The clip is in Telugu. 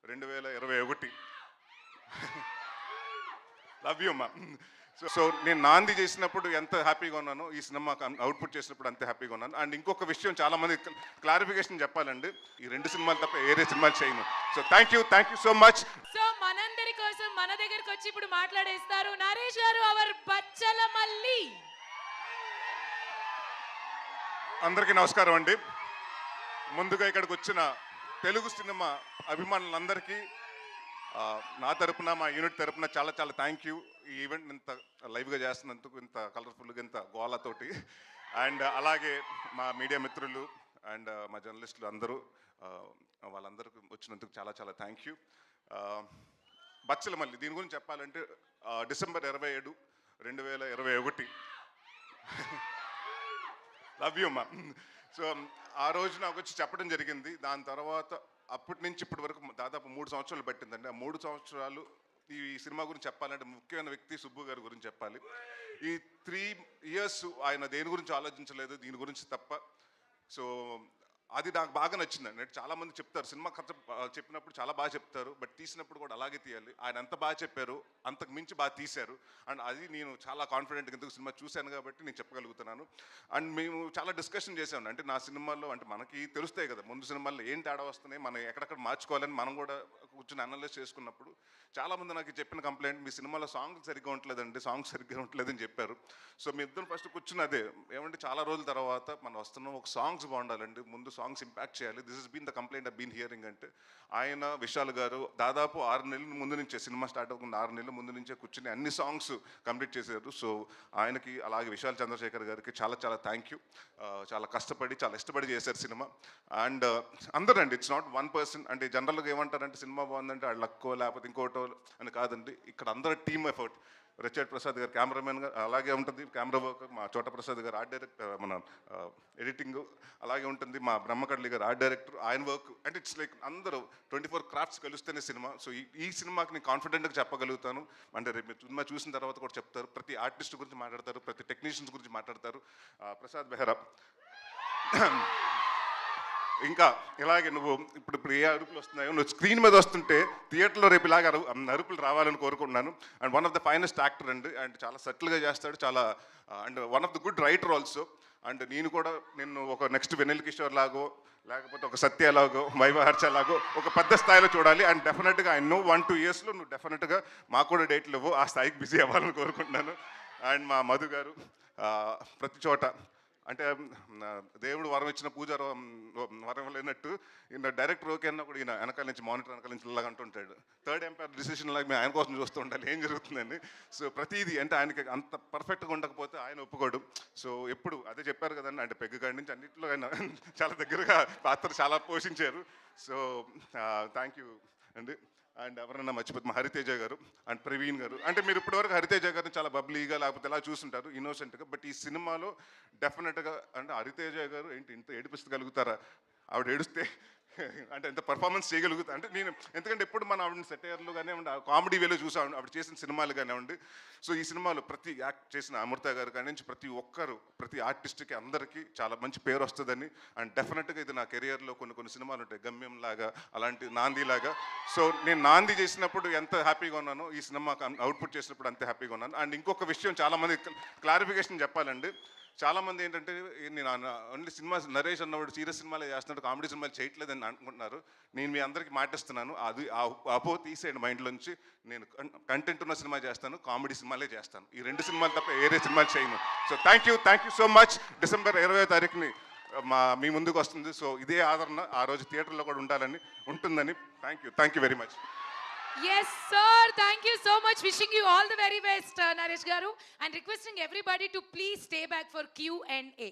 2021. లవ్ యూ అమ్మా. సో నేను నాంది చేసినప్పుడు ఎంత హ్యాపీగా ఉన్నానో ఈ సినిమా అవుట్పుట్ చేసినప్పుడు అంతే హ్యాపీగా ఉన్నాను. అండ్ ఇంకొక విషయం చాలా మంది క్లారిఫికేషన్ చెప్పాలండి, ఈ 2 సినిమాలు తప్ప ఏరే సినిమాలు చేయను. So thank you so much. So మనందరి కోసం మన దగ్గరకు వచ్చి ఇప్పుడు మాట్లాడేస్తారు నరేష్ గారు, అవర్ బచ్చల మల్లి. అందరికీ నమస్కారం అండి. ముందుగా ఇక్కడికి వచ్చిన తెలుగు సినిమా అభిమానులందరికీ నా తరపున, మా యూనిట్ తరపున చాలా చాలా థ్యాంక్ యూ. ఈ ఈవెంట్ ఇంత లైవ్గా చేస్తున్నందుకు, ఇంత కలర్ఫుల్గా, ఇంత గోళతోటి. అండ్ అలాగే మా మీడియా మిత్రులు అండ్ మా జర్నలిస్టులు అందరూ, వాళ్ళందరికీ వచ్చినందుకు చాలా చాలా థ్యాంక్ యూ. బచ్చల మల్లి దీని గురించి చెప్పాలంటే డిసెంబర్ 27, 2021. లవ్ యూ అమ్మా. సో ఆ రోజు నాకు వచ్చి చెప్పడం జరిగింది. దాని తర్వాత అప్పటి నుంచి ఇప్పటి వరకు దాదాపు 3 సంవత్సరాలు పట్టిందండి. ఆ 3 సంవత్సరాలు ఈ సినిమా గురించి చెప్పాలంటే ముఖ్యమైన వ్యక్తి సుబ్బు గారి గురించి చెప్పాలి. ఈ 3 years ఆయన దేని గురించి ఆలోచించలేదు, దీని గురించి తప్ప. సో అది నాకు బాగా నచ్చిందండి. చాలామంది చెప్తారు సినిమా కథ చెప్పినప్పుడు చాలా బాగా చెప్తారు, బట్ తీసినప్పుడు కూడా అలాగే తీయాలి. ఆయన ఎంత బాగా చెప్పారు, అంతకు మించి బాగా తీశారు. అండ్ అది నేను చాలా కాన్ఫిడెంట్గా ఎందుకు సినిమా చూశాను కాబట్టి నేను చెప్పగలుగుతున్నాను. అండ్ మేము చాలా డిస్కషన్ చేసాము. అంటే నా సినిమాల్లో అంటే మనకి తెలుస్తాయి కదా ముందు సినిమాల్లో ఏం తేడా వస్తున్నాయి, మనం ఎక్కడెక్కడ మార్చుకోవాలని మనం కూడా కూర్చొని అనలైజ్ చేసుకున్నప్పుడు చాలామంది నాకు చెప్పిన కంప్లైంట్, మీ సినిమాలో సాంగ్ సరిగ్గా ఉండలేదండి, సాంగ్ సరిగ్గా ఉండలేదని చెప్పారు. సో మీ ఇద్దరు ఫస్ట్ కూర్చుని అదే ఏమంటే చాలా రోజుల తర్వాత మనం వస్తున్నాం, ఒక సాంగ్స్ బాగుండాలండి, ముందు సాంగ్స్ ఇంపాక్ట్ చేయాలి. This is been the complaint I been hearing. అంటే ఆయన విశాల్ గారు దాదాపు 6 నెలల ముందు నుంచే, సినిమా స్టార్ట్ అవ్వకుండా 6 నెలల ముందు నుంచే కూర్చుని అన్ని సాంగ్స్ కంప్లీట్ చేశారు. సో ఆయనకి అలాగే విశాల్ చంద్రశేఖర్ గారికి చాలా చాలా థ్యాంక్ యూ. చాలా కష్టపడి చాలా ఇష్టపడి చేశారు సినిమా. అండ్ అందరూ అండి, ఇట్స్ నాట్ వన్ పర్సన్. అంటే జనరల్గా ఏమంటారంటే సినిమా బాగుందంటే ఆ లక్కో లేకపోతే ఇంకోటో అని కాదండి. ఇక్కడ అందరూ టీమ్ ఎఫర్ట్. రిచర్డ్ ప్రసాద్ గారు కెమెరామెన్ గారు అలాగే ఉంటుంది, కెమెరా వర్క్. మా చోట ప్రసాద్ గారు ఆర్ట్ డైరెక్టర్, మన ఎడిటింగ్ అలాగే ఉంటుంది. మా బ్రహ్మకడ్లి గారు ఆర్ట్ డైరెక్టర్, ఆయన వర్క్. అంటే ఇట్స్ లైక్ అందరూ 24 క్రాఫ్ట్స్ కలిస్తేనే సినిమా. సో ఈ సినిమాకి నేను కాన్ఫిడెంట్గా చెప్పగలుగుతాను. అంటే రేపు మీరు సినిమా చూసిన తర్వాత కూడా చెప్తారు, ప్రతి ఆర్టిస్ట్ గురించి మాట్లాడతారు, ప్రతి టెక్నీషియన్స్ గురించి మాట్లాడతారు. ప్రసాద్ బెహ్రా ఇంకా ఇలాగే నువ్వు ఇప్పుడు ఏ అరుపులు వస్తున్నాయో, నువ్వు స్క్రీన్ మీద వస్తుంటే థియేటర్లో రేపు ఇలాగ అరుపులు రావాలని కోరుకుంటున్నాను. And one of the finest actor అండి. అండ్ చాలా సటిల్గా చేస్తాడు, చాలా and one of the good writer also. And నేను కూడా నిన్ను ఒక నెక్స్ట్ వెన్నెల కిషోర్ లాగో, లేకపోతే ఒక సత్య లాగో, వైవహర్ష లాగో ఒక పెద్ద స్థాయిలో చూడాలి. అండ్ డెఫినెట్గా ఐ నో 1-2 yearsలో నువ్వు డెఫినెట్గా మాకు కూడా డేట్లు ఇవ్వు, ఆ స్థాయికి బిజీ అవ్వాలని కోరుకుంటున్నాను. అండ్ మా మధు గారు ప్రతి చోట అంటే దేవుడు వరం ఇచ్చిన పూజ వరం లేనట్టు ఈయన డైరెక్టర్ ఓకే అన్నా కూడా ఈయన వెనకాల నుంచి మానిటర్ వెనకాల నుంచి ఇలాగ అంటుంటాడు. థర్డ్ ఎంపైర్ డిసిషన్ లాగా మేము ఆయన కోసం చూస్తూ ఉండాలి ఏం జరుగుతుందని. సో ప్రతిదీ అంటే ఆయనకి అంత పర్ఫెక్ట్గా ఉండకపోతే ఆయన ఒప్పుకోడు. సో ఎప్పుడు అదే చెప్పారు కదండి, అంటే పెగ్గు కాడి నుంచి అన్నింటిలో ఆయన చాలా దగ్గరగా పాత్ర చాలా పోషించారు. సో థ్యాంక్ యూ అండి. అండ్ ఎవరన్నా మర్చిపోతే మా హరితేజ గారు అండ్ ప్రవీణ్ గారు. అంటే మీరు ఇప్పటివరకు హరితేజ గారిని చాలా బబ్లీగా లేకపోతే ఎలా చూస్తుంటారు, ఇన్నోసెంట్గా. బట్ ఈ సినిమాలో డెఫినెట్గా అంటే హరితేజ గారు ఏంటి ఇంత ఏడిపిస్తగలుగుతారా, ఆవిడ ఏడుస్తే అంటే ఎంత పర్ఫార్మెన్స్ చేయగలుగుతా అంటే నేను, ఎందుకంటే ఎప్పుడు మనం ఆవిడని సెటైర్లు కానివ్వండి, కామెడీ వేలో చూసాం ఆవిడ చేసిన సినిమాలు కానివ్వండి. సో ఈ సినిమాలో ప్రతి యాక్ట్ చేసిన అమృత గారు కానీ నుంచి ప్రతి ఒక్కరు, ప్రతి ఆర్టిస్ట్కి అందరికీ చాలా మంచి పేరు వస్తుందని. అండ్ డెఫినెట్గా ఇది నా కెరియర్లో కొన్ని సినిమాలు ఉంటాయి, గమ్యం లాగా, అలాంటి నాంది లాగా. సో నేను నాంది చేసినప్పుడు ఎంత హ్యాపీగా ఉన్నానో ఈ సినిమా అవుట్పుట్ చేసినప్పుడు అంతే హ్యాపీగా ఉన్నాను. అండ్ ఇంకొక విషయం చాలా మంది క్లారిఫికేషన్ చెప్పాలండి. చాలామంది ఏంటంటే నేను ఓన్లీ సినిమా నరేష్ అన్నవాడు సీరియస్ సినిమాలే చేస్తున్నాడు, కామెడీ సినిమాలు చేయట్లేదని అనుకుంటున్నారు. నేను మీ అందరికీ మాటిస్తున్నాను, అది అపో తీసేయండి మైండ్లోంచి. నేను కంటెంట్ ఉన్న సినిమా చేస్తాను, కామెడీ సినిమాలే చేస్తాను. ఈ 2 సినిమాలు తప్ప ఏరే సినిమాలు చేయను. So thank you so much. December 20వ తారీఖుని మీ ముందుకు వస్తుంది. సో ఇదే ఆదరణ ఆ రోజు థియేటర్లో కూడా ఉంటుందని. Thank you very much. Yes, sir. Thank you so much. Wishing you all the very best, Naresh Garu, and requesting everybody to please stay back for Q&A.